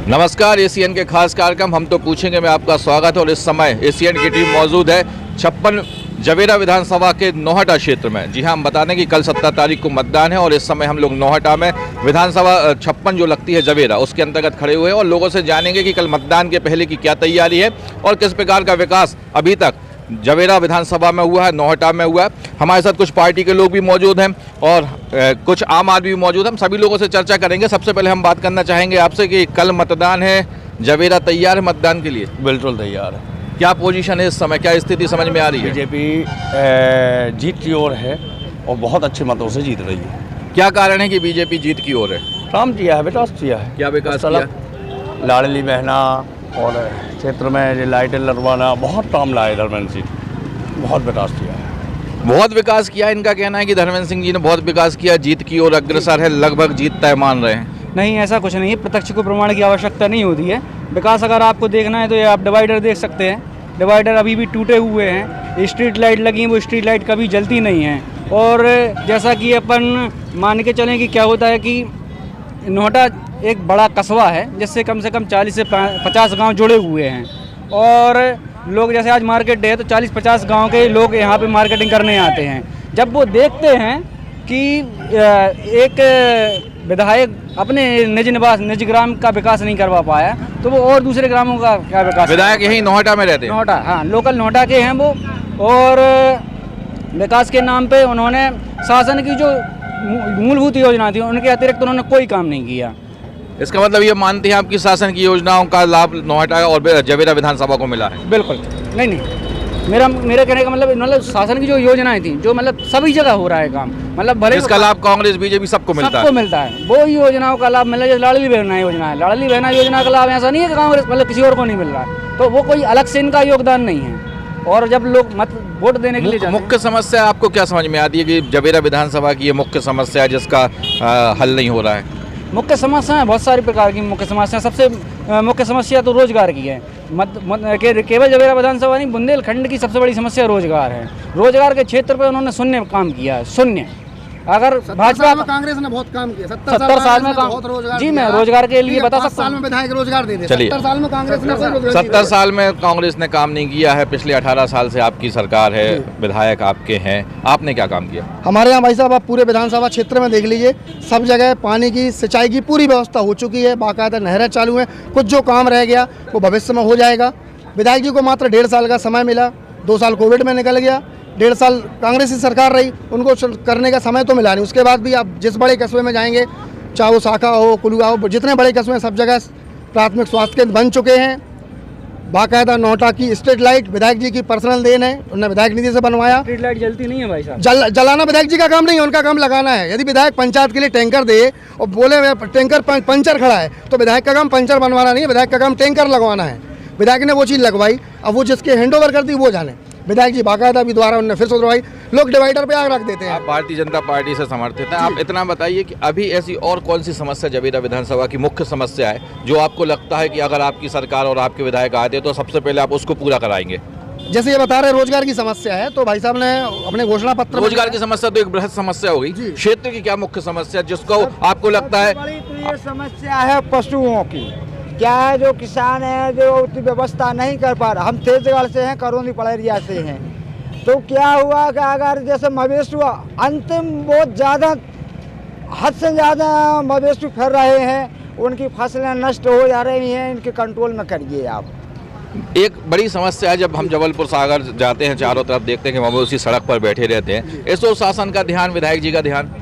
नमस्कार, एसीएन के खास कार्यक्रम हम तो पूछेंगे में आपका स्वागत है। और इस समय एसीएन की टीम मौजूद है 56 जवेरा विधानसभा के नौहटा क्षेत्र में। जी हाँ, हम बता दें कि कल 17 तारीख को मतदान है और इस समय हम लोग नौहटा में विधानसभा 56 जो लगती है जवेरा, उसके अंतर्गत खड़े हुए हैं और लोगों से जानेंगे कि कल मतदान के पहले की क्या तैयारी है और किस प्रकार का विकास अभी तक जवेरा विधानसभा में हुआ है, नौहटा में हुआ है। हमारे साथ कुछ पार्टी के लोग भी मौजूद हैं और कुछ आम आदमी भी मौजूद हैं। हम सभी लोगों से चर्चा करेंगे। सबसे पहले हम बात करना चाहेंगे आपसे कि कल मतदान है, जवेरा तैयार है मतदान के लिए? बिल्कुल तैयार है। क्या पोजीशन है इस समय, क्या स्थिति समझ में आ रही है? बीजेपी जीत की ओर है और बहुत अच्छे मतों से जीत रही है। क्या कारण है कि बीजेपी जीत की ओर है? काम किया है, विकास किया है। क्या विकास किया? लाडली बहना और क्षेत्र में लाइटें लगवाना, बहुत काम लाए धर्मेंद्र सिंह, बहुत विकास किया है। बहुत विकास किया। इनका कहना है कि धर्मेंद्र सिंह जी ने बहुत विकास किया, जीत की ओर अग्रसर है, लगभग जीत तय मान रहे हैं। नहीं, ऐसा कुछ नहीं है। प्रत्यक्ष को प्रमाण की आवश्यकता नहीं होती है। विकास अगर आपको देखना है तो ये आप डिवाइडर देख सकते हैं। डिवाइडर अभी भी टूटे हुए हैं। स्ट्रीट लाइट लगी हैं, वो स्ट्रीट लाइट कभी जलती नहीं हैं। और जैसा कि अपन मान के चलें कि क्या होता है कि नौहटा एक बड़ा कस्बा है जिससे कम 40 से 50 गांव जुड़े हुए हैं। और लोग जैसे आज मार्केट डे है तो 40-50 गांव के लोग यहाँ पे मार्केटिंग करने आते हैं। जब वो देखते हैं कि एक विधायक अपने निज ग्राम का विकास नहीं करवा पाया तो वो और दूसरे ग्रामों का क्या विकास? विधायक यही नौहटा में रहते हैं? नौहटा, हाँ, लोकल नौहटा के हैं वो। और विकास के नाम पे उन्होंने शासन की जो मूलभूत योजना थी उनके अतिरिक्त उन्होंने कोई काम नहीं किया। इसका मतलब ये मानते हैं आपकी शासन की योजनाओं का लाभ नौहटा और जवेरा विधानसभा को मिला है? बिल्कुल नहीं, मेरा कहने का मतलब शासन की जो योजनाएं थी, जो मतलब सभी जगह हो रहा है काम, मतलब भले इसका लाभ कांग्रेस बीजेपी सबको मिलता है। वो योजनाओं का लाभ मिल रहा है। लाडली बहना योजना है, लाडली बहना योजना का लाभ ऐसा नहीं है कि कांग्रेस मतलब किसी और को नहीं मिल रहा है, तो वो कोई अलग से इनका योगदान नहीं है। और जब लोग मत वोट देने के लिए जाते हैं, मुख्य समस्या आपको क्या समझ में आती है कि जवेरा विधानसभा की ये मुख्य समस्या है जिसका हल नहीं हो रहा है? मुख्य समस्याएं बहुत सारी प्रकार की मुख्य समस्या। सबसे मुख्य समस्या तो रोजगार की है। केवल जवेरा विधानसभा नहीं, बुंदेलखंड की सबसे बड़ी समस्या रोजगार है। रोजगार के क्षेत्र पे उन्होंने शून्य काम किया है, शून्य। अगर भाजपा में कांग्रेस ने बहुत काम किया, 70 साल में बहुत रोजगार। जी, मैं रोजगार के लिए बता सकता हूँ। 5 साल में विधायक रोजगार दे दे। चलिए, 70 साल में कांग्रेस ने 70 साल में कांग्रेस ने काम नहीं किया है। पिछले 18 साल से आपकी सरकार है, विधायक आपके हैं, आपने क्या काम किया? हमारे यहाँ भाई साहब आप पूरे विधानसभा क्षेत्र में देख लीजिए, सब जगह पानी की, सिंचाई की पूरी व्यवस्था हो चुकी है। बाकायदा नहरें चालू हैं। कुछ जो काम रह गया वो भविष्य में हो जाएगा। विधायक जी को मात्र 1.5 साल का समय मिला। 2 साल कोविड में निकल गया, 1.5 साल कांग्रेस की सरकार रही, उनको करने का समय तो मिला नहीं। उसके बाद भी आप जिस बड़े कस्बे में जाएंगे, चाहे वो शाखा हो, कुलुआ हो, जितने बड़े कस्बे हैं सब जगह प्राथमिक स्वास्थ्य केंद्र बन चुके हैं। बाकायदा नौहटा की स्ट्रीट लाइट विधायक जी की पर्सनल देन है, उन्होंने विधायक निधि से बनवाया। स्ट्रीट लाइट जलती नहीं है भाई साहब। जलाना विधायक जी का काम नहीं है, उनका काम लगाना है। यदि विधायक पंचायत के लिए टैंकर दे और बोले टैंकर पंचर खड़ा है तो विधायक का काम पंचर बनवाना नहीं है, विधायक का काम टैंकर लगवाना है। विधायक ने वो चीज़ लगवाई, अब वो जिसके हैंड ओवर कर दी वो जाने। विधायक जी बाकायदा भी द्वारा उन्होंने फिर सुधरवाई। लोग डिवाइडर पे आग रख देते हैं। आप भारतीय जनता पार्टी से समर्थित हैं। आप इतना बताइए कि अभी ऐसी और कौन सी समस्या जवेरा विधानसभा की मुख्य समस्या है जो आपको लगता है कि अगर आपकी सरकार और आपके विधायक आते तो सबसे पहले आप उसको पूरा कराएंगे? जैसे ये बता रहे रोजगार की समस्या है, तो भाई साहब ने अपने घोषणा पत्र। रोजगार की समस्या तो एक बृहद समस्या हो गई। क्षेत्र की क्या मुख्य समस्या जिसको आपको लगता है? तो ये समस्या है पशुओं की। क्या है, जो किसान है जो उतनी व्यवस्था नहीं कर पा रहा। हम तेजगढ़ से हैं, करौंदी पड़रिया से हैं, तो क्या हुआ कि अगर जैसे मवेशी अंतिम बहुत ज़्यादा हद से ज़्यादा मवेशी फिर रहे हैं, उनकी फसलें नष्ट हो जा रही हैं। इनके कंट्रोल में करिए आप। एक बड़ी समस्या है, जब हम जबलपुर सागर जाते हैं चारों तरफ देखते हैं कि मवेशी सड़क पर बैठे रहते हैं। इस ओर शासन का ध्यान, विधायक जी का ध्यान?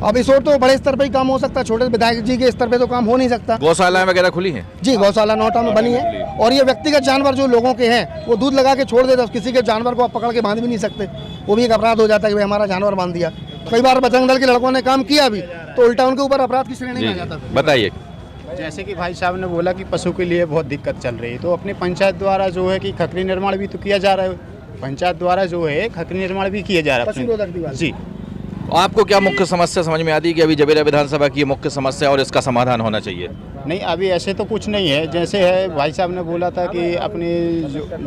अब इस ओर तो बड़े स्तर पर ही काम हो सकता है, छोटे विधायक जी के स्तर पे तो काम हो नहीं सकता। गौशाला वगैरह खुली हैं? जी, गौशाला नौहटा में बनी है। और ये व्यक्तिगत जानवर जो लोगों के हैं वो दूध लगा के छोड़ देते हैं, किसी के जानवर को आप पकड़ के बांध भी नहीं सकते। वो भी एक अपराध हो जाता है कि भाई हमारा जानवर बांध दिया। कई बार बजरंग दल के लड़कों ने काम किया भी तो उल्टा उनके ऊपर अपराध की श्रेणी में आ जाता है। बताइए। जैसे कि भाई साहब ने बोला कि पशु के लिए बहुत दिक्कत चल रही है, तो अपनी पंचायत द्वारा जो है कि खखरी निर्माण भी तो किया जा रहा है। पंचायत द्वारा जो है खखरी निर्माण भी किया जा रहा है जी। आपको क्या मुख्य समस्या समझ में आती है कि अभी जवेरा विधानसभा की ये मुख्य समस्या और इसका समाधान होना चाहिए? नहीं, अभी ऐसे तो कुछ नहीं है। जैसे है भाई साहब ने बोला था कि अपनी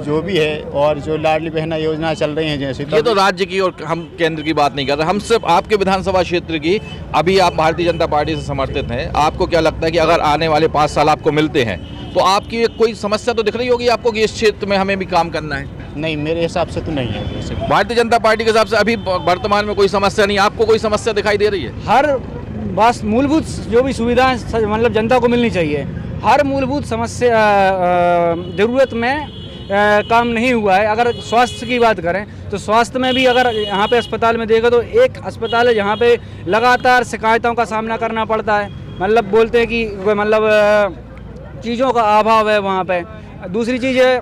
जो भी है और जो लाडली बहना योजना चल रही हैं, जैसे ये तो राज्य की और हम केंद्र की बात नहीं कर रहे, हम सिर्फ आपके विधानसभा क्षेत्र की। अभी आप भारतीय जनता पार्टी से समर्थित हैं, आपको क्या लगता है कि अगर आने वाले 5 साल आपको मिलते हैं तो आपकी कोई समस्या तो दिख रही होगी आपको कि इस क्षेत्र में हमें भी काम करना है? नहीं, मेरे हिसाब से तो नहीं है। वैसे भारतीय जनता पार्टी के हिसाब से अभी वर्तमान में कोई समस्या नहीं, आपको कोई समस्या दिखाई दे रही है? हर बस मूलभूत जो भी सुविधाएं मतलब जनता को मिलनी चाहिए, हर मूलभूत समस्या ज़रूरत में काम नहीं हुआ है। अगर स्वास्थ्य की बात करें तो स्वास्थ्य में भी अगर यहाँ पे अस्पताल में देखो तो एक अस्पताल है जहाँ पे लगातार शिकायतों का सामना करना पड़ता है। मतलब बोलते हैं कि मतलब चीज़ों का अभाव है वहाँ पे। दूसरी चीज़ है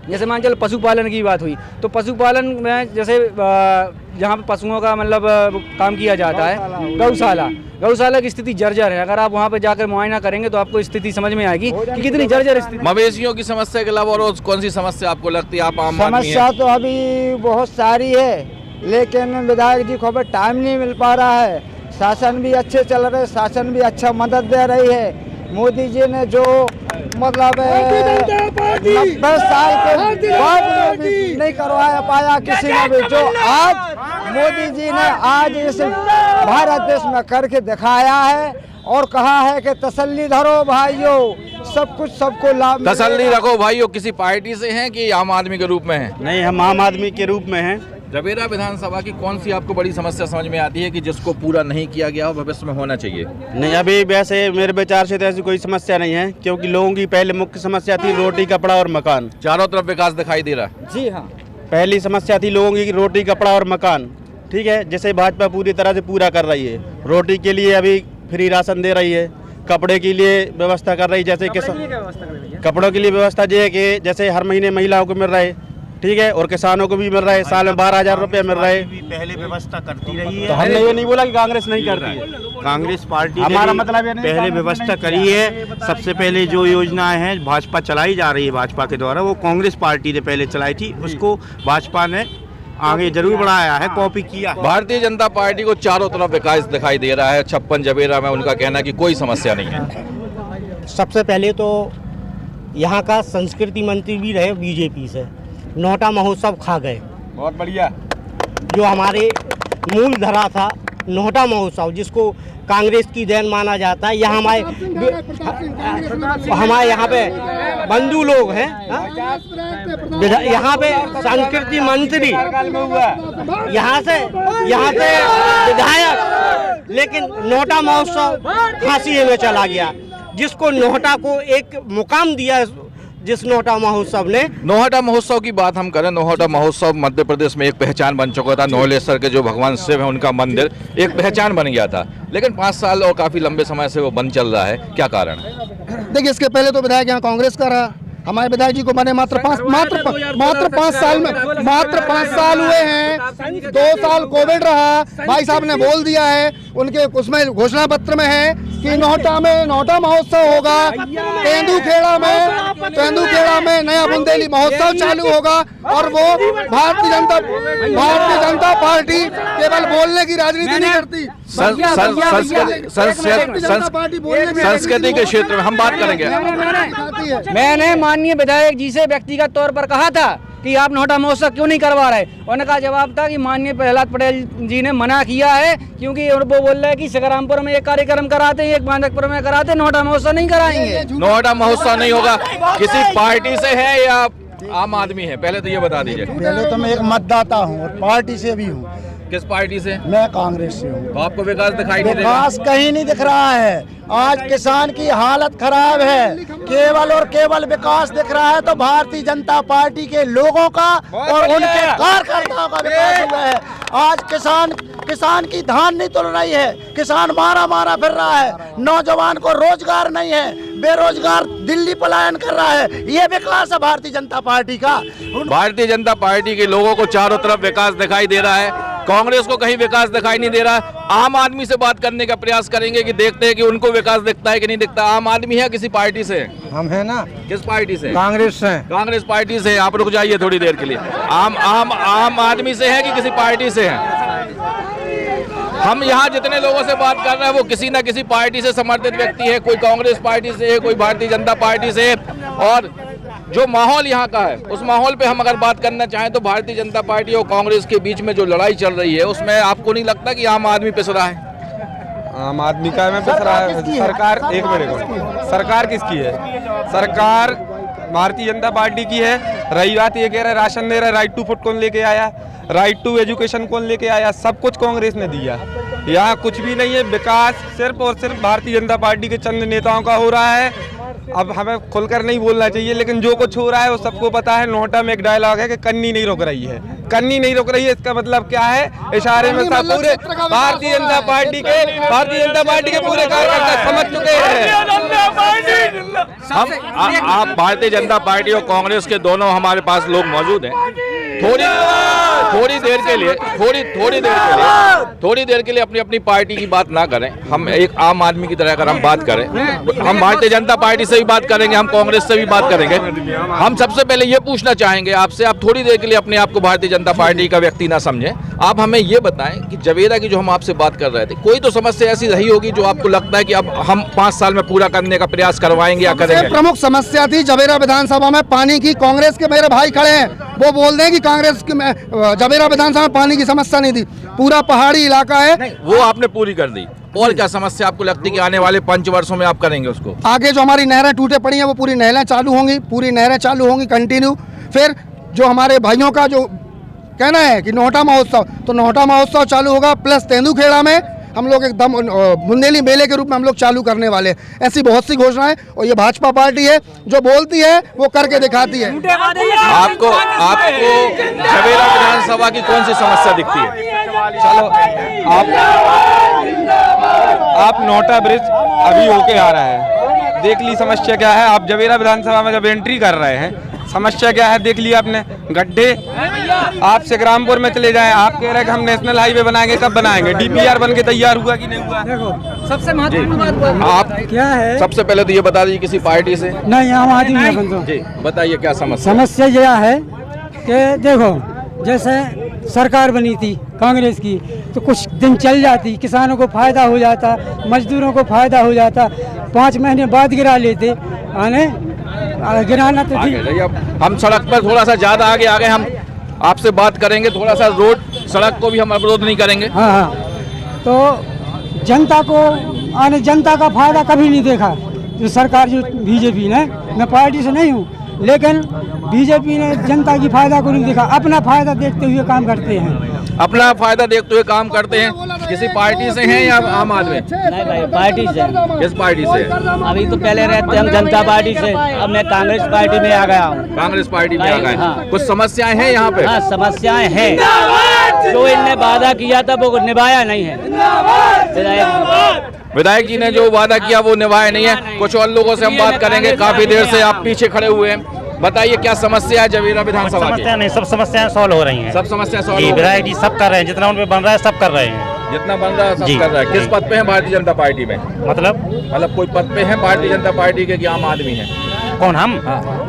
जैसे मान चलो पशुपालन की बात हुई तो पशुपालन में जैसे जहाँ पे पशुओं का मतलब काम किया जाता है, गौशाला की स्थिति जर्जर है। अगर आप वहाँ पे जाकर मुआयना करेंगे तो आपको स्थिति समझ में आएगी कि कितनी जर्जर स्थिति। मवेशियों की समस्या के अलावा और कौन सी समस्या आपको लगती है? आप आम आदमी समस्या हैं। तो अभी बहुत सारी है, लेकिन विधायक जी को अभी टाइम नहीं मिल पा रहा है। शासन भी अच्छे चल रहे, शासन भी अच्छा मदद दे रही है। मोदी जी ने जो मतलब 90 साल के बाद में भी नहीं करवाया पाया किसी ने भी, जो आज मोदी जी ने आज इस भारत देश में करके दिखाया है और कहा है कि तसल्ली धरो भाइयों, सब कुछ सबको लाभ। तसल्ली रखो भाइयों। किसी पार्टी से हैं कि आम आदमी के रूप में हैं? नहीं, हम आम आदमी के रूप में हैं। जवेरा विधानसभा की कौन सी आपको बड़ी समस्या समझ में आती है कि जिसको पूरा नहीं किया गया और भविष्य में होना चाहिए? नहीं, अभी वैसे मेरे विचार से तो ऐसी कोई समस्या नहीं है, क्योंकि लोगों की पहले मुख्य समस्या थी रोटी कपड़ा और मकान। चारों तरफ विकास दिखाई दे रहा है। जी हाँ, पहली समस्या थी लोगों की रोटी कपड़ा और मकान, ठीक है, जिसे भाजपा पूरी तरह से पूरा कर रही है। रोटी के लिए अभी फ्री राशन दे रही है, कपड़े के लिए व्यवस्था कर रही है, जैसे कपड़ों के लिए व्यवस्था ये है कि जैसे हर महीने महिलाओं को मिल रहा है, ठीक है, और किसानों को भी मिल रहा है, साल में 12,000 रुपये मिल रहा है। पहले व्यवस्था करती रही है। तो हमने ये नहीं बोला कि कांग्रेस नहीं करती है, कांग्रेस पार्टी हमारा ने मतलब ये नहीं पहले कांग्रेस व्यवस्था नहीं करी है। सबसे पहले जो योजनाएं हैं भाजपा चलाई जा रही है, भाजपा के द्वारा, वो कांग्रेस पार्टी ने पहले चलाई थी, उसको भाजपा ने आगे जरूर बढ़ाया है, कॉपी किया है। भारतीय जनता पार्टी को चारों तरफ विकास दिखाई दे रहा है। 56 जवेरा में उनका कहना है कि कोई समस्या नहीं है। सबसे पहले तो यहाँ का संस्कृति मंत्री भी रहे बीजेपी से, नोटा महोत्सव खा गए। बहुत बढ़िया। जो हमारे मूल धरा था नोटा महोत्सव, जिसको कांग्रेस की देन माना जाता है, यहाँ हमारे यहाँ पे बंधु लोग हैं। यहाँ पे संस्कृति मंत्री, यहाँ से विधायक, लेकिन नोटा महोत्सव फांसी में चला गया, जिसको नोटा को एक मुकाम दिया जिस नोहटा महोत्सव ने। नोहटा महोत्सव की बात हम करें, नोहटा महोत्सव मध्य प्रदेश में एक पहचान बन चुका था। नोहलेश्वर के जो भगवान शिव है उनका मंदिर एक पहचान बन गया था, लेकिन 5 साल और काफी लंबे समय से वो बंद चल रहा है। क्या कारण है? देखिए, इसके पहले तो विधायक यहाँ कांग्रेस का रहा। हमारे विधायक जी को बने मात्र 5 साल हुए हैं। 2 साल कोविड रहा। भाई साहब ने बोल दिया है, उनके उसमें घोषणा पत्र में है कि नोहटा महोत्सव होगा। तेंदुखेड़ा में नया बुंदेली महोत्सव चालू होगा और वो भारतीय जनता पार्टी केवल बोलने की राजनीति नहीं करती। संस्कृति के क्षेत्र में हम बात करेंगे। मैंने माननीय विधायक जी से व्यक्तिगत तौर पर कहा था कि आप नोहटा महोत्सव क्यों नहीं करवा रहे। उनका जवाब था कि माननीय प्रहलाद पटेल जी ने मना किया है, क्योंकि वो बोल रहे हैं कि सिकरामपुर में एक कार्यक्रम कराते हैं, एक बांधकपुर में कराते हैं, नोहटा महोत्सव नहीं कराएंगे। नोहटा महोत्सव नहीं होगा। किसी पार्टी से है या आम आदमी है? पहले तो ये बता दीजिए। पहले तो मैं एक मतदाता हूँ और पार्टी से भी हूँ। किस पार्टी से? मैं कांग्रेस से हूँ। तो आपको विकास दिखाई नहीं देगा? विकास कहीं नहीं दिख रहा है। आज किसान की हालत खराब है, केवल और केवल विकास दिख रहा है तो भारतीय जनता पार्टी के लोगों का और उनके कार्यकर्ताओं का विकास हुआ है। आज किसान की धान नहीं तुल रही है, किसान मारा फिर रहा है, नौजवान को रोजगार नहीं है, बेरोजगार दिल्ली पलायन कर रहा है। ये विकास है भारतीय जनता पार्टी का। भारतीय जनता पार्टी के लोगों को चारों तरफ विकास दिखाई दे रहा है, कांग्रेस को कहीं विकास दिखाई नहीं दे रहा। आम आदमी से बात करने का प्रयास करेंगे कि देखते हैं कि उनको विकास दिखता है कि नहीं दिखता। आम आदमी है किसी पार्टी से? हम है ना। किस पार्टी से? कांग्रेस से। कांग्रेस पार्टी से। आप रुक जाइए थोड़ी देर के लिए। आम आदमी से है कि किसी पार्टी से है? हम यहाँ जितने लोगों से बात कर रहे हैं वो किसी न किसी पार्टी से समर्थित व्यक्ति है, कोई कांग्रेस पार्टी से है, कोई भारतीय जनता पार्टी से है। और जो माहौल यहाँ का है उस माहौल पे हम अगर बात करना चाहें तो भारतीय जनता पार्टी और कांग्रेस के बीच में जो लड़ाई चल रही है उसमें आपको नहीं लगता कि आम आदमी पिस रहा है? आम आदमी का में पिस रहा है। सरकार, एक मिनट को, सरकार किसकी है? सरकार भारतीय जनता पार्टी की है। रही बात ये कह रहे राशन दे रहे, राइट टू फूड कौन लेके आया, राइट टू एजुकेशन कौन लेके आया? सब कुछ कांग्रेस ने दिया। यहाँ कुछ भी नहीं है, विकास सिर्फ और सिर्फ भारतीय जनता पार्टी के चंद नेताओं का हो रहा है। अब हमें खुलकर नहीं बोलना चाहिए, लेकिन जो कुछ हो रहा है वो सबको पता है। नोटा में एक डायलॉग है कि कन्नी नहीं रुक रही है, कन्नी नहीं रुक रही है। इसका मतलब क्या है? इशारे में सब पूरे भारतीय जनता पार्टी के पूरे कार्यकर्ता समझ चुके हैं। आप भारतीय जनता पार्टी और कांग्रेस के दोनों हमारे पास लोग मौजूद हैं। थोड़ी देर के लिए अपनी अपनी पार्टी की बात ना करें। हम एक आम आदमी की तरह अगर हम बात करें, हम भारतीय जनता पार्टी से भी बात करेंगे, हम कांग्रेस से भी बात करेंगे। हम सबसे पहले ये पूछना चाहेंगे आपसे, आप थोड़ी देर के लिए अपने आप को भारतीय जनता पार्टी का व्यक्ति ना समझें। आप हमें ये बताएं कि जवेरा की जो हम आपसे बात कर रहे थे, कोई तो समस्या ऐसी रही होगी जो आपको लगता है कि अब हम 5 साल में पूरा करने का प्रयास करवाएंगे या करेंगे? प्रमुख समस्या थी जवेरा विधानसभा में पानी की। कांग्रेस के मेरे भाई खड़े हैं, वो बोल रहे हैं कि कांग्रेस की जवेरा विधानसभा में पानी की समस्या नहीं थी। पूरा पहाड़ी इलाका है, वो आपने पूरी कर दी। और क्या समस्या आपको लगती है कि आने वाले 5 वर्षों में आप करेंगे उसको? आगे जो हमारी नहरें टूटे पड़ी हैं वो पूरी नहरें चालू होंगी कंटिन्यू। फिर जो हमारे भाइयों का जो कहना है कि नोहटा महोत्सव, तो नोहटा महोत्सव चालू होगा। प्लस तेंदुखेड़ा में हम लोग एकदम बुंदेली मेले के रूप में हम लोग चालू करने वाले हैं। ऐसी बहुत सी घोषणाएं, और ये भाजपा पार्टी है जो बोलती है वो करके दिखाती है। आपको जवेरा विधानसभा की कौन सी समस्या दिखती है? चलो, आप नोटा ब्रिज अभी होके आ रहा है, देख ली समस्या क्या है। आप जवेरा विधानसभा में जब एंट्री कर रहे हैं, समस्या क्या है देख लिया आपने। गड्ढे, आप सिकरामपुर में चले जाएं, आप कह रहे हैं कि हम नेशनल हाईवे बनाएंगे, कब बनाएंगे? डीपीआर बन के तैयार हुआ कि नहीं हुआ? देखो, सबसे महत्वपूर्ण बात आप क्या है? सबसे पहले तो ये बता दीजिए किसी पार्टी से? नहीं, आम आदमी है बंधु। जी बताइए क्या समस्या? समस्या यह है कि देखो, जैसे सरकार बनी थी कांग्रेस की तो कुछ दिन चल जाती, किसानों को फायदा हो जाता, मजदूरों को फायदा हो जाता। 5 महीने बाद गिरा लेते, आने गिराना तो ठीक। अब हम सड़क पर थोड़ा सा ज्यादा आगे आ गए, हम आपसे बात करेंगे थोड़ा सा रोड सड़क को भी हम अवरोध नहीं करेंगे। हाँ, तो जनता को जनता का फायदा कभी नहीं देखा जो सरकार, जो बीजेपी ने, मैं पार्टी से नहीं हूँ, लेकिन बीजेपी ने जनता की फायदा को नहीं देखा। अपना फायदा देखते हुए काम करते हैं, अपना फायदा देखते हुए काम करते हैं। किसी पार्टी से हैं या आम आदमी? नहीं भाई, पार्टी से। किस पार्टी से? अभी तो पहले रहते हम जनता पार्टी से, अब मैं कांग्रेस पार्टी में आ गया हूँ। कांग्रेस पार्टी में आ गए। हाँ। कुछ समस्याएं हैं यहाँ पे? हाँ, समस्याएं हैं। जो इनने वादा किया था वो निभाया नहीं है। विधायक जी ने जो वादा किया वो निभाया नहीं है। कुछ और लोगों से हम बात करेंगे। काफी देर से आप पीछे खड़े हुए हैं, बताइए क्या समस्या है जवेरा विधानसभा की? समस्या नहीं, सब समस्याएं सॉल्व हो रही हैं। सब समस्या सॉल्व हो रही है। विधायक जी सब कर रहे हैं, जितना उन पे बन रहा है सब कर रहे हैं। जितना बन रहा है सब कर रहा है। किस पद पे है भारतीय जनता पार्टी में? मतलब कोई पद पे है भारतीय जनता पार्टी के कि आम आदमी है? कौन हम?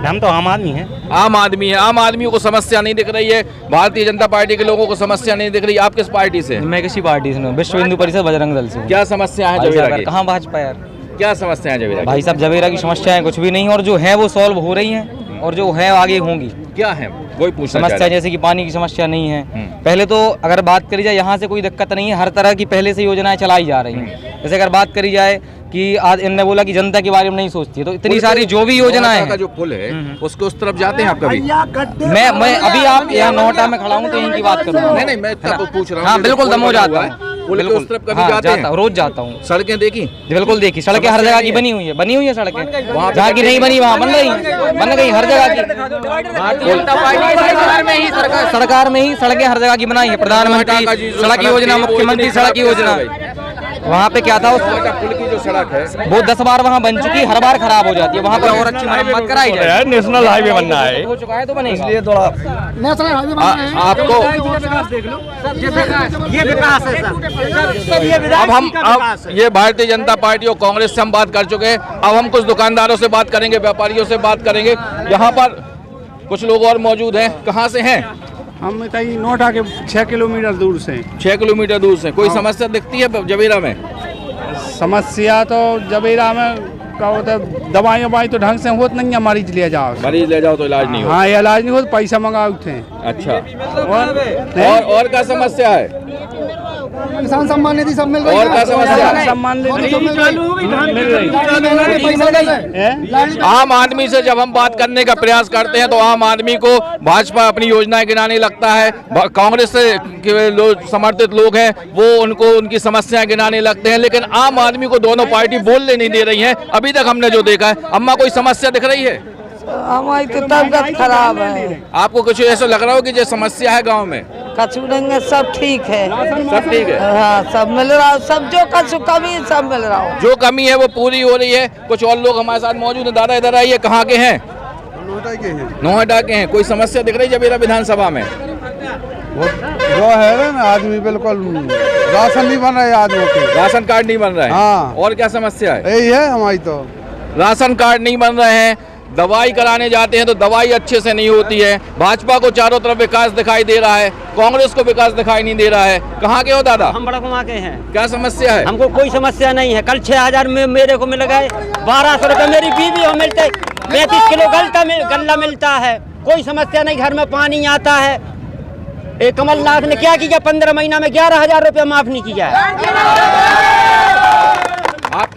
हम तो आम आदमी हैं। आम आदमी है। आम आदमियों को समस्या नहीं दिख रही है, भारतीय जनता पार्टी के लोगों को समस्या नहीं दिख रही। आप किस पार्टी से? मैं किसी पार्टी से नहीं, विश्व हिंदू परिषद बजरंग दल से। क्या समस्या है जवेरा की? कहाँ भाजपा यार, क्या समस्या है जवेरा? भाई साहब जवेरा की समस्याएं कुछ भी नहीं, और जो है वो सॉल्व हो रही हैं, और जो है आगे होंगी। क्या है वही पूछना समस्या? जैसे कि पानी की समस्या नहीं है। पहले तो अगर बात करी जाए, यहाँ से कोई दिक्कत नहीं है, हर तरह की पहले से योजनाएं चलाई जा रही हैं। जैसे अगर बात करी जाए कि आज इनने बोला कि जनता के बारे में नहीं सोचती है, तो इतनी सारी जो भी योजनाएं हैं, जो पुल है उसके उस तरफ जाते हैं आप कभी? मैं अभी आप यहाँ नोहटा में खड़ा हूँ तो यहीं की बात करूँगा। नहीं, मैं तब पूछ रहा हूँ। हाँ बिल्कुल, दमोह जाता हूँ, पुल के उस तरफ कभी जाते हैं? रोज जाता हूँ। सड़कें देखी? बिल्कुल देखी, सड़कें हर जगह की बनी हुई है सड़कें। जहाँ की नहीं बनी वहाँ बन गई हर जगह की। सरकार में ही सड़कें हर जगह की बनाई है। प्रधानमंत्री सड़क योजना, मुख्यमंत्री सड़क योजना, वहाँ पे क्या था उस पुल की जो सड़क है वो 10 बार वहाँ बन चुकी, हर बार खराब हो जाती है। वहाँ पर और अच्छी मरम्मत कराई जाए। नेशनल हाईवे बनना है, हो चुका है तो बनेगा, इसलिए थोड़ा नेशनल हाईवे बनना है। आपको ये विकास है सर। अब ये भारतीय जनता पार्टी और कांग्रेस से हम बात कर चुके हैं। अब हम कुछ दुकानदारों से बात करेंगे, व्यापारियों से बात करेंगे। यहाँ पर कुछ लोग और मौजूद हैं। कहाँ से हैं? हम कहीं नोटा के 6 किलोमीटर दूर से 6 किलोमीटर दूर से। कोई समस्या दिखती है जवेरा में? समस्या तो जवेरा में क्या होता है, दवाई ववाई तो ढंग से होत नहीं है, मरीज ले जाओ तो इलाज नहीं हो। हाँ इलाज नहीं हो तो पैसा मंगा उठे। अच्छा, और क्या समस्या है? किसान सम्मान निधि सब मिल रही और क्या समस्या है? सम्मान आम आदमी से जब हम बात करने का प्रयास करते हैं तो आम आदमी को भाजपा अपनी योजनाएं गिनाने लगता है, कांग्रेस से के समर्थित लोग हैं वो उनको उनकी समस्याएं गिनाने लगते हैं, लेकिन आम आदमी को दोनों पार्टी बोलने नहीं दे रही हैं। अभी तक हमने जो देखा है, अम्मा कोई समस्या दिख रही है? हमारी तो तबियत खराब है। आपको कुछ ऐसा लग रहा हो कि जो समस्या है गांव में? कछु नहीं, सब ठीक है। सब ठीक है? हाँ, सब मिल रहा है, सब जो कछु कमी सब मिल रहा है। जो कमी है वो पूरी हो रही है। कुछ और लोग हमारे साथ मौजूद हैं। दादा इधर आइए, कहाँ के हैं? नोएडा के हैं। कोई समस्या दिख रही है जवेरा विधानसभा में? जो है ना आदमी बिल्कुल राशन नहीं बन रहा है, आदमी के राशन कार्ड नहीं बन रहा है। हाँ। और क्या समस्या है? यही है हमारी तो। राशन कार्ड नहीं बन रहे हैं, दवाई कराने जाते हैं तो दवाई अच्छे से नहीं होती है। भाजपा को चारों तरफ विकास दिखाई दे रहा है, कांग्रेस को विकास दिखाई नहीं दे रहा है। कहाँ के हो दादा? हम बड़ा कुमार के हैं। क्या समस्या है? हमको कोई समस्या नहीं है। कल 6000 में मेरे को मिल गए, 1200 रुपये मेरी बीवी को मिलते, 35 किलो गल्ला मिलता है। कोई समस्या नहीं, घर में पानी आता है। एक कमलनाथ ने क्या किया, 15 महीना में 11,000 रुपये माफ नहीं किया है।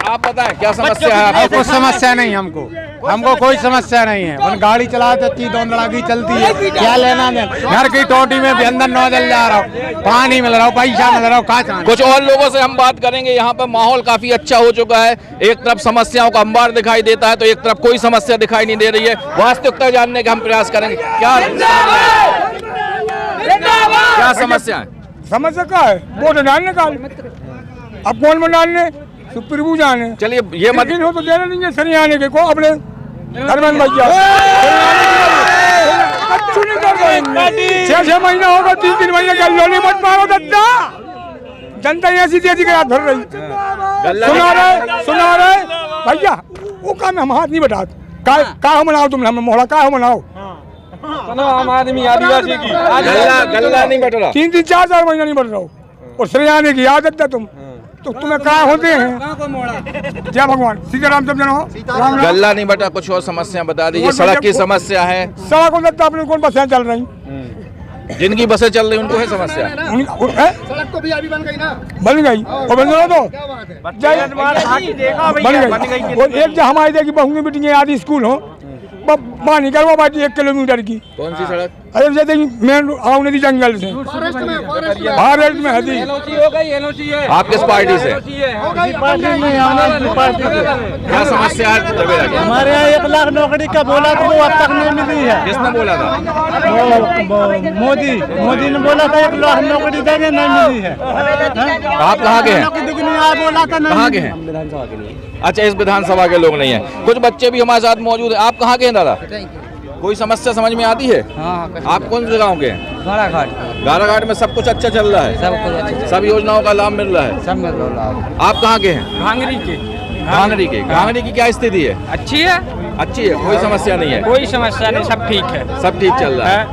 आप बताएं क्या समस्या है? हमको समस्या नहीं, हमको कोई समस्या नहीं है। अपन गाड़ी चलाते इतनी दौड़ की चलती है, क्या लेना देना। घर की टोटी में भी अंदर नौजल जा रहा हूँ, पानी मिल रहा हूँ, पैसा मिल रहा हूँ, कहाँ। कुछ और लोगों से हम बात करेंगे। यहाँ पर माहौल काफी अच्छा हो चुका है। एक तरफ समस्याओं का अंबार दिखाई देता है तो एक तरफ कोई समस्या दिखाई नहीं दे रही है। वास्तविकता जानने का हम प्रयास करेंगे। क्या समस्या है? समस्या क्या है? वोट डालने का, अब कौन में डालने, सुप्रीमो जाने। चलिए ये मत हो तो देना नहीं है सरियाने के को अपने धर्मेंद्र भैया 6 महीना होगा, 3 महीने का लोनी मत मारो दत्ता। जनता ऐसी तेजी के हाथ भर रही। सुना रहे भैया, वो काम हम हाथ नहीं बटाते। का मनाओ तुम, हमें मोहड़ा का मनाओ। आम आदमी आदिवासी की गल्ला नहीं बट रहा, 3 4 महीना नहीं बट रहा हो। और सरियाने की आदत है तुम तो तुम्हें कहा होते हैं। जय भगवान, सीताराम सब जन हो। गल्ला नहीं बटा। कुछ और समस्या बता दीजिए। सड़क की समस्या है। सड़क को लगता अपने कौन बसें चल रही, जिनकी बसें चल रही उनको है समस्या। सड़क तो भी अभी बन गई ना, बन गई और बन रहा तो बन गई। और एक जो हमारी देखी बहू की बेटी आदि स्कूल हो पानी करवा बाटी 1 किलोमीटर की। कौन सी सड़क? अरे जैसे मेन आउने दी जंगल से फॉरेस्ट में है। आप किस पार्टी से? क्या समस्या है जवेरा की? हमारे यहाँ 1 लाख नौकरी का बोला तो वो अब तक नहीं मिली है। किसने बोला था? मोदी ने बोला था 1 लाख नौकरी देंगे, नहीं मिली है। आप कहाँ के हैं? बोला था कहाँ के हैं? अच्छा, इस विधानसभा के लोग नहीं है। कुछ बच्चे भी हमारे साथ मौजूद है। आप कहाँ के हैं दादा? कोई समस्या समझ में आती है? आप कौन से गाँव के हैं? गाराघाट में सब कुछ अच्छा चल रहा है, सब योजनाओं का लाभ मिल रहा है, सब मिल रहा है। आप कहाँ के हैं? घांगरी की क्या स्थिति है? अच्छी है, अच्छी है, कोई समस्या नहीं है? कोई समस्या नहीं, सब ठीक है, सब ठीक चल रहा है।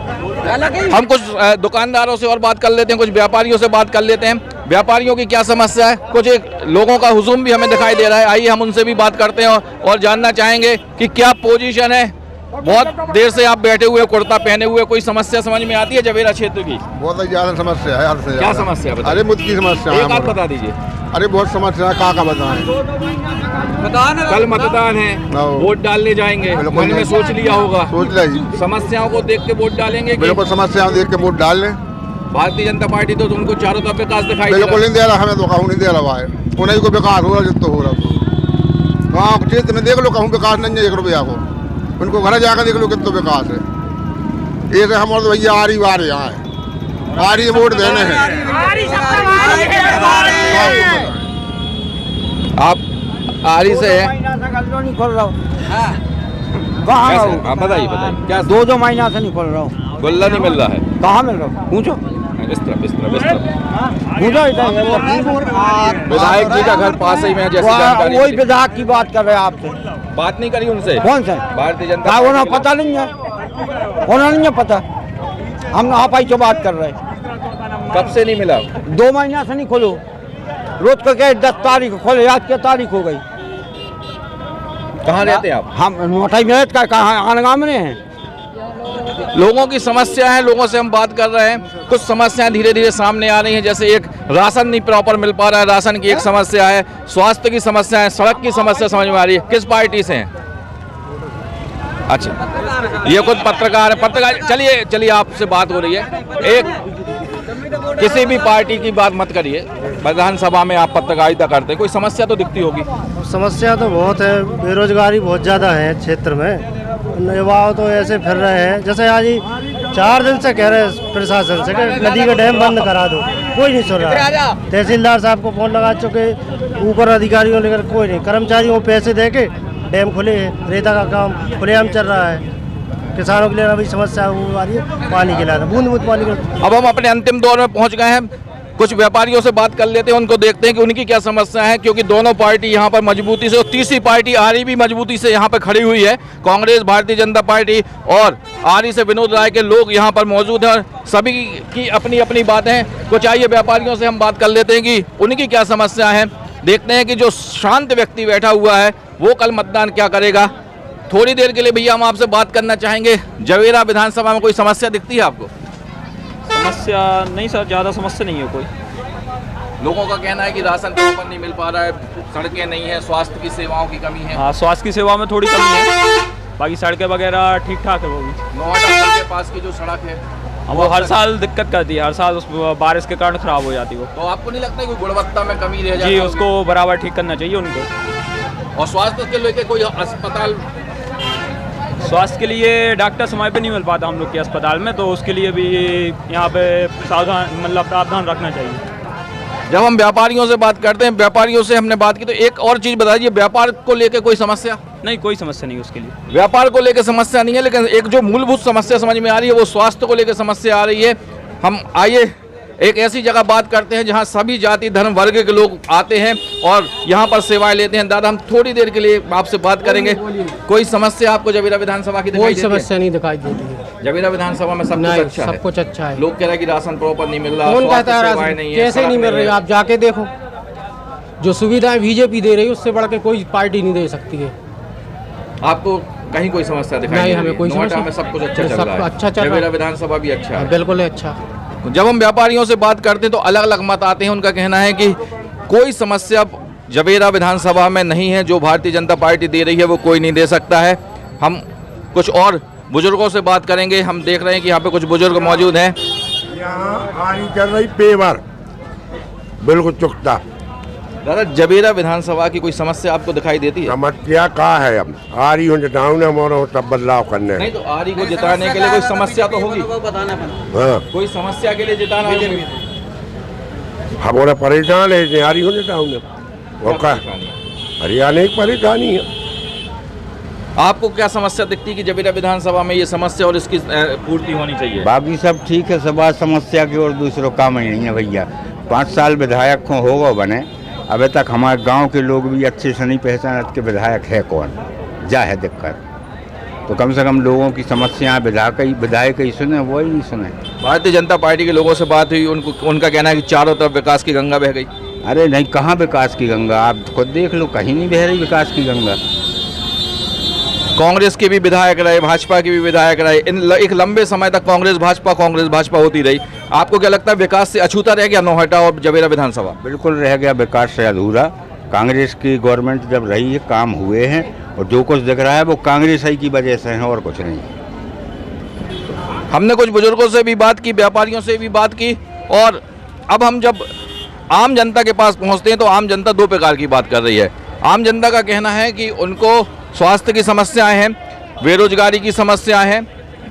हम कुछ दुकानदारों से और बात कर लेते हैं, कुछ व्यापारियों से बात कर लेते हैं। व्यापारियों की क्या समस्या है? कुछ एक लोगों का हुजूम भी हमें दिखाई दे रहा है। आइए हम उनसे भी बात करते हैं और जानना चाहेंगे कि क्या पोजीशन है। बहुत देर से आप बैठे हुए, कुर्ता पहने हुए, कोई समस्या समझ में आती है जवेरा क्षेत्र की? बहुत ज्यादा समस्या है। क्या समस्या है? अरे मुझ की समस्या एक बात बता दीजिए। अरे बहुत समस्या है, का बताएं। कल मतदान है, वोट डालने जाएंगे, मन में सोच लिया होगा, सोच लिया समस्याओं को देख के वोट डालेंगे। बिल्कुल समस्याओं देख के वोट डाल लें। भारतीय जनता पार्टी तो उनको चारों तरफ विकास दिखाई बिल्कुल नहीं दे रहा, हमें तो कहूँ नहीं दे रहा है। उन्हीं को विकास हो रहा जितना हो रहा। गाँव क्षेत्र में देख लो, कहूँ विकास नहीं है 1 रुपया को। उनको घर जाकर देख लो कितना विकास है। ऐसे हम और तो भैया आरी बार यहाँ है, आरी वोट देने हैं। आप आरी से हैं? नहीं खोल रहा हूँ। आप बताइए क्या? 2 महीना से नहीं खोल रहा हूँ। गल्ला नहीं मिल रहा है? कहाँ मिल रहा हूँ? पूछो इस तरफ। विधायक जी का घर पास ही में है, जैसी जानकारी वही विधायक की बात कर रहे हैं आपसे। बात नहीं करी उनसे? कौन सा? भारतीय जनता उन्हें पता नहीं है, उन्हें नहीं है पता। हम हाफाई की बात कर रहे हैं। कब से नहीं मिला? 2 महीना से नहीं खोलो, रोज को क्या 10 तारीख खोले, आज क्या तारीख हो गई। कहाँ रहते हैं आप? हम मोटाई मेहनत का कहाँ आनगाम में हैं। लोगों की समस्या है, लोगों से हम बात कर रहे हैं। कुछ समस्याएं धीरे धीरे सामने आ रही हैं, जैसे एक राशन नहीं प्रॉपर मिल पा रहा है, राशन की एक समस्या है, स्वास्थ्य की समस्या है, सड़क की समस्या समझ में आ रही है। किस पार्टी से हैं? अच्छा, ये कुछ पत्रकार है, पत्रकार चलिए आपसे बात हो रही है। एक किसी भी पार्टी की बात मत करिए, विधानसभा में आप पत्रकारिता करते हैं, कोई समस्या तो दिखती होगी। समस्या तो बहुत है, बेरोजगारी बहुत ज़्यादा है क्षेत्र में। युवा तो ऐसे फिर रहे हैं, जैसे आज ही 4 दिन से कह रहे हैं प्रशासन से कि नदी का डैम बंद करा दो, कोई नहीं सुन रहा। तहसीलदार साहब को फोन लगा चुके, ऊपर अधिकारियों लेकर कोई नहीं। कर्मचारियों को पैसे दे के डैम खुले हैं, रेता का काम खुलेआम चल रहा है। किसानों के लिए अभी समस्या आ रही है पानी के लिए, बूंद बूंद पानी के। अब हम अपने अंतिम दौर में पहुंच गए हैं, कुछ व्यापारियों से बात कर लेते हैं, उनको देखते हैं कि उनकी क्या समस्या है, क्योंकि दोनों पार्टी यहाँ पर मजबूती से, और तीसरी पार्टी आरी भी मजबूती से यहाँ पर खड़ी हुई है। कांग्रेस, भारतीय जनता पार्टी और आरी से विनोद राय के लोग यहाँ पर मौजूद हैं और सभी की अपनी अपनी बातें हैं। कुछ आइए व्यापारियों से हम बात कर लेते हैं कि उनकी क्या समस्या है। देखते हैं कि जो शांत व्यक्ति बैठा हुआ है वो कल मतदान क्या करेगा। थोड़ी देर के लिए भैया हम आपसे बात करना चाहेंगे, जवेरा विधानसभा में कोई समस्या दिखती है आपको? समस्या नहीं सर, ज़्यादा समस्या नहीं है कोई। लोगों का कहना है कि राशन प्रॉपर नहीं मिल पा रहा है, सड़कें नहीं है, स्वास्थ्य की सेवाओं की कमी है। हाँ, स्वास्थ्य की सेवा में थोड़ी कमी है, बाकी सड़कें वगैरह ठीक ठाक है। वो भी नोएडा के पास की जो सड़क है वो हर साल दिक्कत करती है, हर साल उस बारिश के कारण खराब हो जाती है वो। तो आपको नहीं लगता है कोई गुणवत्ता में कमी रह जाती जी, है? उसको बराबर ठीक करना चाहिए उनको। और स्वास्थ्य के लेके कोई अस्पताल, स्वास्थ्य के लिए डॉक्टर समय पे नहीं मिल पाता हम लोग के अस्पताल में, तो उसके लिए भी यहाँ पे सावधान मतलब प्रावधान रखना चाहिए। जब हम व्यापारियों से बात करते हैं, व्यापारियों से हमने बात की, तो एक और चीज़ बताइए, व्यापार को लेके कोई समस्या? नहीं, कोई समस्या नहीं उसके लिए। व्यापार को लेकर समस्या नहीं है, लेकिन एक जो मूलभूत समस्या समझ में आ रही है वो स्वास्थ्य को लेकर समस्या आ रही है। हम आइए एक ऐसी जगह बात करते हैं जहां सभी जाति धर्म वर्ग के लोग आते हैं और यहां पर सेवाएं लेते हैं। दादा, हम थोड़ी देर के लिए आपसे बात करेंगे। कोई समस्या आपको जवेरा विधानसभा की दिखाई देती है? कोई समस्या नहीं दिखाई देती है। जवेरा विधानसभा में सब कुछ अच्छा है? सब कुछ अच्छा है। लोग कह रहे हैं कि राशन प्रॉपर नहीं मिल रहा, कौन कहता है सेवाएं नहीं है, कैसे नहीं मिल रही? आप जाके देखो, जो सुविधाएं बीजेपी दे रही है उससे बढ़ के कोई पार्टी नहीं दे सकती है। आपको कहीं कोई समस्या दिखाई नहीं? नहीं? हमें कोई समस्या में सब कुछ अच्छा चल रहा है, अच्छा चल रहा है, जवेरा विधानसभा भी अच्छा है, बिल्कुल अच्छा। जब हम व्यापारियों से बात करते हैं तो अलग अलग मत आते हैं। उनका कहना है कि कोई समस्या जवेरा विधानसभा में नहीं है, जो भारतीय जनता पार्टी दे रही है वो कोई नहीं दे सकता है। हम कुछ और बुजुर्गों से बात करेंगे। हम देख रहे हैं कि यहाँ पे कुछ बुजुर्ग मौजूद हैं। यहाँ आनी चल रही पेवर बिल्कुल चुकता। दादा, जवेरा विधानसभा की कोई समस्या आपको दिखाई देती है? समस्या कहाँ है? अब आरी हो जिताऊँ ना मोरो तब बदलाव करने। नहीं तो आरी को जिताने के लिए कोई समस्या तो होगी। हाँ, कोई समस्या के लिए जिताना होगी। हमारा परेशान है, आरी हो जिताऊँ ना, वो का हरियाणा की परेशानी है। आपको क्या समस्या दिखती है कि जवेरा विधानसभा में ये समस्या और इसकी पूर्ति होनी चाहिए? बाकी सब ठीक है, सब समस्या की और दूसरों काम ही नहीं है भैया। 5 साल विधायक होगा बने, अभी तक हमारे गांव के लोग भी अच्छे से नहीं पहचानते कि विधायक है कौन, जा है दिक्कत। तो कम से कम लोगों की समस्याएं विधायक ही सुने, वो ही नहीं सुने। भारतीय जनता पार्टी के लोगों से बात हुई, उनका कहना है कि चारों तरफ विकास की गंगा बह गई। अरे नहीं, कहाँ विकास की गंगा? आप खुद देख लो, कहीं नहीं बह रही विकास की गंगा। कांग्रेस के भी विधायक रहे, भाजपा के भी विधायक रहे, एक लंबे समय तक कांग्रेस भाजपा होती रही। आपको क्या लगता है विकास से अछूता रह गया नौहटा और जवेरा विधानसभा? बिल्कुल रह गया विकास से अधूरा। कांग्रेस की गवर्नमेंट जब रही है, काम हुए हैं, और जो कुछ दिख रहा है वो कांग्रेस ही की वजह से है और कुछ नहीं। हमने कुछ बुजुर्गों से भी बात की, व्यापारियों से भी बात की, और अब हम जब आम जनता के पास पहुंचते हैं तो आम जनता 2 प्रकार की बात कर रही है। आम जनता का कहना है कि उनको स्वास्थ्य की समस्याएं हैं, बेरोजगारी की समस्याएं हैं,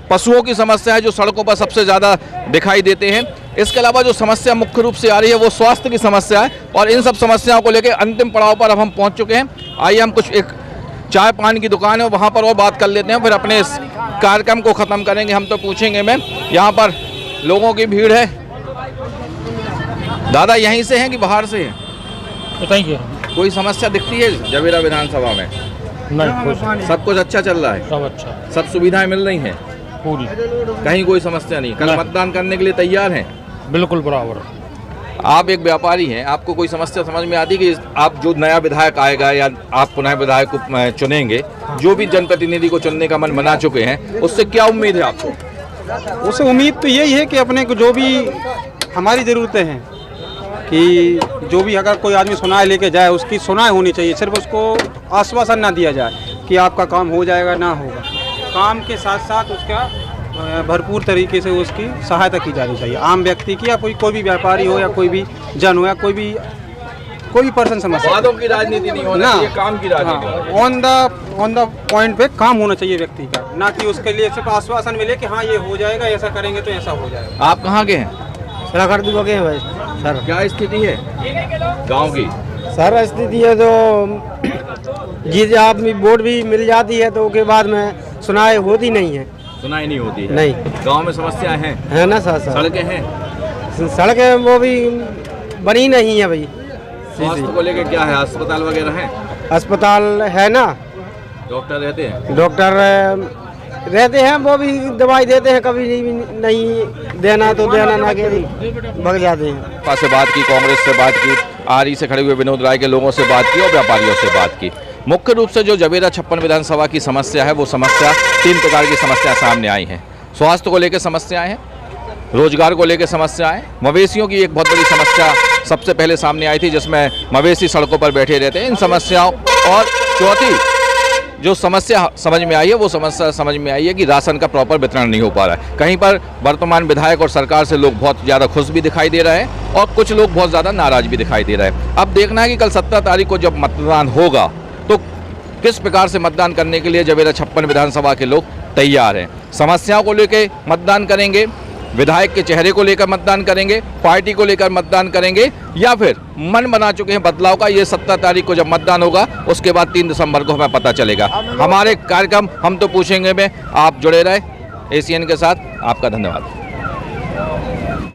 पशुओं की समस्या है जो सड़कों पर सबसे ज़्यादा दिखाई देते हैं। इसके अलावा जो समस्या मुख्य रूप से आ रही है वो स्वास्थ्य की समस्या है, और इन सब समस्याओं को लेकर अंतिम पड़ाव पर अब हम पहुंच चुके हैं। आइए हम कुछ एक चाय पान की दुकान है वहाँ पर और बात कर लेते हैं, फिर अपने इस कार्यक्रम को ख़त्म करेंगे। हम तो पूछेंगे मैम, यहाँ पर लोगों की भीड़ है। दादा यहीं से हैं कि बाहर से हैं? बताइए। कोई समस्या दिखती है जवेरा विधानसभा में? नहीं, सब कुछ अच्छा चल रहा है? सब अच्छा, सब सुविधाएं मिल रही हैं? पूरी, कहीं कोई समस्या नहीं। कल मतदान करने के लिए तैयार हैं? बिल्कुल बराबर। आप एक व्यापारी हैं, आपको कोई समस्या समझ में आती कि आप जो नया विधायक आएगा या आप पुनः विधायक को चुनेंगे, जो भी जनप्रतिनिधि को चुनने का मन बना चुके हैं, उससे क्या उम्मीद है आपको? उससे उम्मीद तो यही है कि अपने को जो भी हमारी ज़रूरतें हैं कि जो भी अगर कोई आदमी सुनाए लेके जाए उसकी सुनाए होनी चाहिए, सिर्फ उसको आश्वासन ना दिया जाए कि आपका काम हो जाएगा, ना होगा। काम के साथ साथ उसका भरपूर तरीके से उसकी सहायता की जानी चाहिए, आम व्यक्ति की या कोई भी व्यापारी हो या कोई भी जन हो या कोई भी पर्सन समझ सकता है। वादों की राजनीति नहीं होना चाहिए, काम की राजनीति। ऑन द पॉइंट पे काम होना चाहिए व्यक्ति का, ना कि उसके लिए सिर्फ आश्वासन मिले कि हाँ ये हो जाएगा, ऐसा करेंगे तो ऐसा हो जाएगा। आप कहाँ के हैं? सराखर्दू के हैं भाई सर। क्या स्थिति है गांव की? सर स्थिति है तो जीत आदमी वोट भी मिल जाती है तो उसके बाद में सुनाई होती नहीं है। सुनाई नहीं होती है? नहीं। गांव में समस्याएं हैं? है ना सर। सड़कें हैं? सड़कें वो भी बनी नहीं है भाई। स्वास्थ्य को लेकर क्या है, अस्पताल वगैरह है? अस्पताल है ना, डॉक्टर रहते हैं? डॉक्टर रहते हैं, वो भी दवाई देते हैं, कभी नहीं देना तो देना ना के भाग जाते हैं। पास से बात की, कांग्रेस से बात की, आरी से खड़े हुए विनोद राय के लोगों से बात की और व्यापारियों से बात की। मुख्य रूप से जो जवेरा 56 विधानसभा की समस्या है, वो समस्या 3 प्रकार की समस्या सामने आई हैं। स्वास्थ्य को लेकर समस्याएं हैं, रोजगार को लेकर समस्याएं, मवेशियों की एक बहुत बड़ी समस्या सबसे पहले सामने आई थी, जिसमें मवेशी सड़कों पर बैठे रहते हैं। इन समस्याओं और चौथी जो समस्या समझ में आई है, वो समस्या समझ में आई है कि राशन का प्रॉपर वितरण नहीं हो पा रहा है। कहीं पर वर्तमान विधायक और सरकार से लोग बहुत ज़्यादा खुश भी दिखाई दे रहे हैं और कुछ लोग बहुत ज़्यादा नाराज भी दिखाई दे रहे हैं। अब देखना है कि कल 17 तारीख को जब मतदान होगा तो किस प्रकार से मतदान करने के लिए जवेरा 56 विधानसभा के लोग तैयार हैं। समस्याओं को लेकर मतदान करेंगे, विधायक के चेहरे को लेकर मतदान करेंगे, पार्टी को लेकर मतदान करेंगे, या फिर मन बना चुके हैं बदलाव का। ये 17 तारीख को जब मतदान होगा उसके बाद 3 दिसंबर को हमें पता चलेगा। हमारे कार्यक्रम हम तो पूछेंगे में आप जुड़े रहे एसीएन के साथ। आपका धन्यवाद।